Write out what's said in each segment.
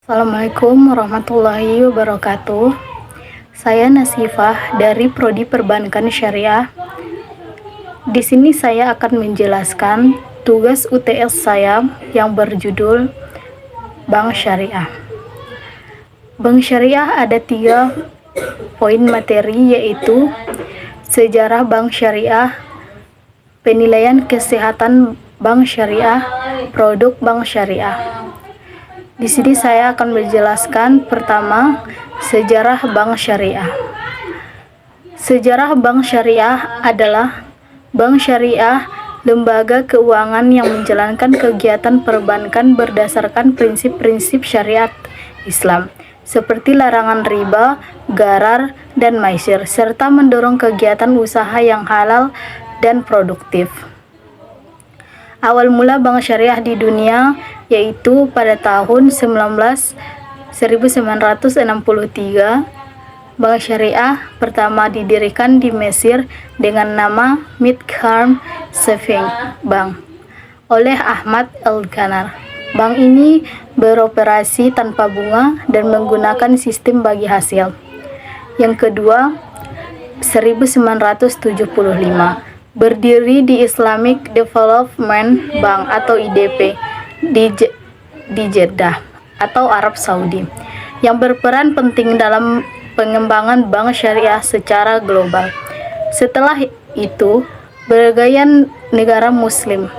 Assalamualaikum warahmatullahi wabarakatuh. Saya Nasifah dari Prodi Perbankan Syariah. Di sini saya akan menjelaskan tugas UTS saya yang berjudul Bank Syariah. Bank Syariah ada 3 poin materi, yaitu sejarah Bank Syariah, penilaian kesehatan Bank Syariah, produk Bank Syariah. Di sini saya akan menjelaskan pertama sejarah Bank Syariah. Sejarah Bank Syariah adalah bank syariah, lembaga keuangan yang menjalankan kegiatan perbankan berdasarkan prinsip-prinsip syariat Islam, seperti larangan riba, gharar, dan maisir, serta mendorong kegiatan usaha yang halal dan produktif. Awal mula bank syariah di dunia yaitu pada tahun 1963. Bank syariah pertama didirikan di Mesir dengan nama Midcharm Savings Bank oleh Ahmad Al-Ghanar. Bank ini beroperasi tanpa bunga dan menggunakan sistem bagi hasil. Yang kedua, 1975, berdiri di Islamic Development Bank atau IDB di Jeddah atau Arab Saudi, yang berperan penting dalam pengembangan bank syariah secara global. Setelah itu, berbagai negara muslim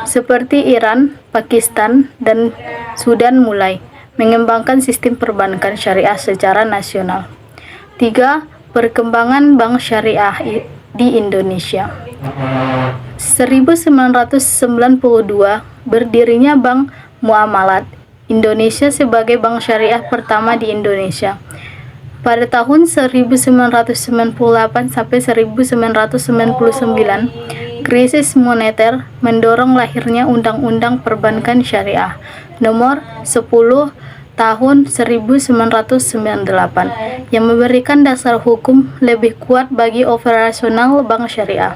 seperti Iran, Pakistan, dan Sudan mulai mengembangkan sistem perbankan syariah secara nasional. 3. Perkembangan bank syariah di Indonesia. 1992, berdirinya Bank Muamalat Indonesia sebagai bank syariah pertama di Indonesia. Pada tahun 1998 sampai 1999, krisis moneter mendorong lahirnya Undang-Undang Perbankan Syariah Nomor 10 tahun 1998 yang memberikan dasar hukum lebih kuat bagi operasional bank syariah.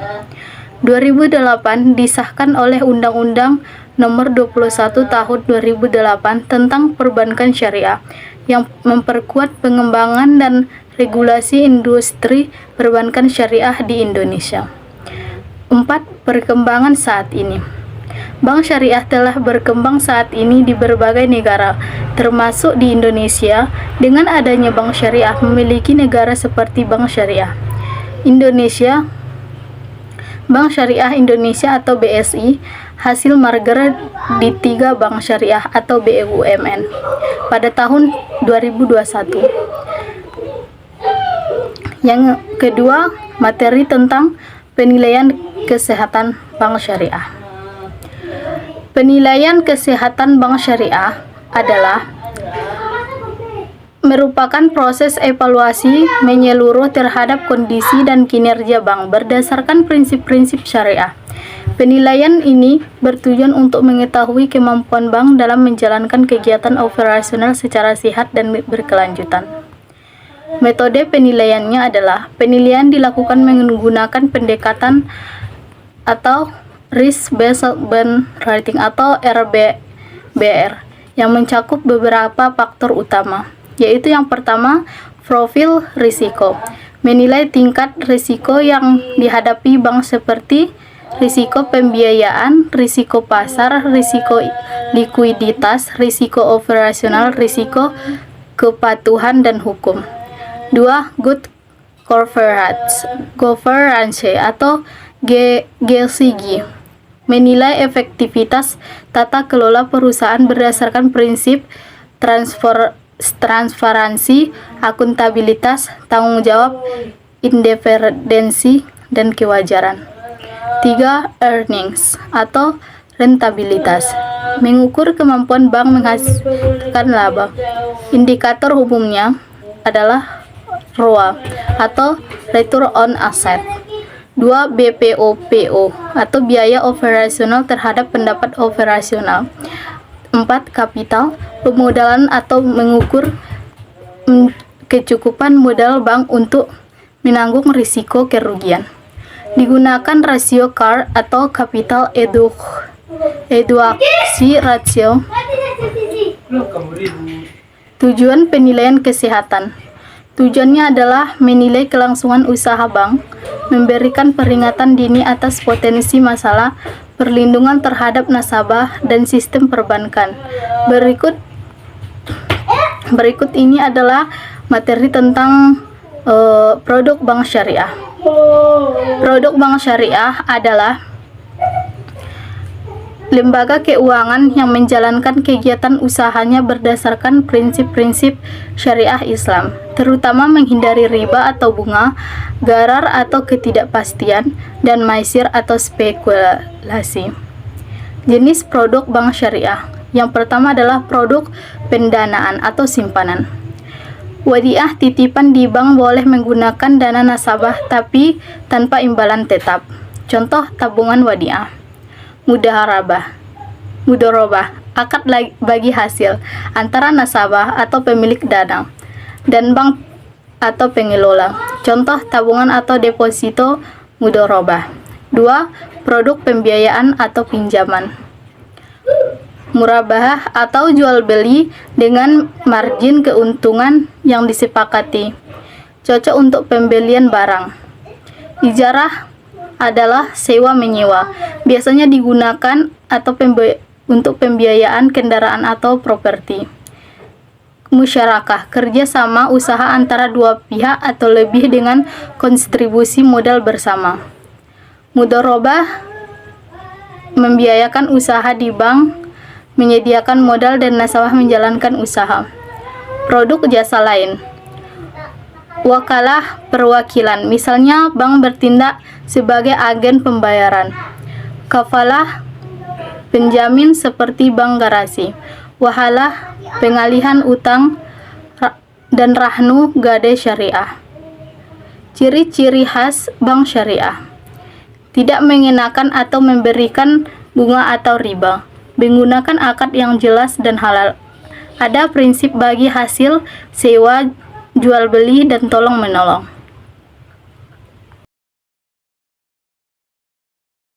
2008 disahkan oleh Undang-Undang Nomor 21 Tahun 2008 tentang Perbankan Syariah yang memperkuat pengembangan dan regulasi industri perbankan syariah di Indonesia. 4. Perkembangan saat ini. Bank syariah telah berkembang saat ini di berbagai negara, termasuk di Indonesia. Dengan adanya bank syariah memiliki negara seperti Bank Syariah Indonesia, Bank Syariah Indonesia atau BSI, hasil merger di 3 bank syariah atau BUMN pada tahun 2021. Yang kedua, materi tentang penilaian kesehatan bank syariah. Penilaian kesehatan bank syariah adalah merupakan proses evaluasi menyeluruh terhadap kondisi dan kinerja bank berdasarkan prinsip-prinsip syariah. Penilaian ini bertujuan untuk mengetahui kemampuan bank dalam menjalankan kegiatan operasional secara sehat dan berkelanjutan. Metode penilaiannya adalah penilaian dilakukan menggunakan pendekatan atau Risk-Based Bond Rating atau RBR yang mencakup beberapa faktor utama, yaitu yang pertama, profil risiko, menilai tingkat risiko yang dihadapi bank seperti risiko pembiayaan, risiko pasar, risiko likuiditas, risiko operasional, risiko kepatuhan dan hukum. 2. Good Governance atau GCG, menilai efektivitas tata kelola perusahaan berdasarkan prinsip transparansi, akuntabilitas, tanggung jawab, independensi, dan kewajaran. 3. Earnings atau rentabilitas, mengukur kemampuan bank menghasilkan laba. Indikator umumnya adalah ROA atau Return on Asset. 2. BPOPO atau biaya operasional terhadap pendapat operasional. 4. Kapital, pemodalan atau mengukur kecukupan modal bank untuk menanggung risiko kerugian. Digunakan rasio CAR atau Capital Adequacy Ratio Tujuan penilaian kesehatan. Tujuannya adalah menilai kelangsungan usaha bank, memberikan peringatan dini atas potensi masalah, perlindungan terhadap nasabah, dan sistem perbankan. Berikut ini adalah materi tentang produk bank syariah. Produk bank syariah adalah lembaga keuangan yang menjalankan kegiatan usahanya berdasarkan prinsip-prinsip syariah Islam, terutama menghindari riba atau bunga, gharar atau ketidakpastian, dan maisir atau spekulasi. Jenis produk bank syariah. Yang pertama adalah produk pendanaan atau simpanan. Wadiah titipan di bank boleh menggunakan dana nasabah tapi tanpa imbalan tetap. Contoh tabungan wadiah. Mudharabah, akad bagi hasil antara nasabah atau pemilik dana dan bank atau pengelola. Contoh tabungan atau deposito mudharabah. 2. Produk pembiayaan atau pinjaman. Murabahah atau jual beli dengan margin keuntungan yang disepakati. Cocok untuk pembelian barang. Ijarah adalah sewa menyewa, biasanya digunakan atau untuk pembiayaan kendaraan atau properti. Musyarakah, kerjasama usaha antara dua pihak atau lebih dengan kontribusi modal bersama. Mudharabah membiayakan usaha di bank, menyediakan modal dan nasabah menjalankan usaha. Produk jasa lain. Wakalah perwakilan, misalnya bank bertindak sebagai agen pembayaran. Kafalah penjamin seperti bank garasi. Wahalah pengalihan utang dan rahnu gade syariah. Ciri-ciri khas bank syariah. Tidak mengenakan atau memberikan bunga atau riba. Menggunakan akad yang jelas dan halal. Ada prinsip bagi hasil sewa, jual beli, dan tolong menolong.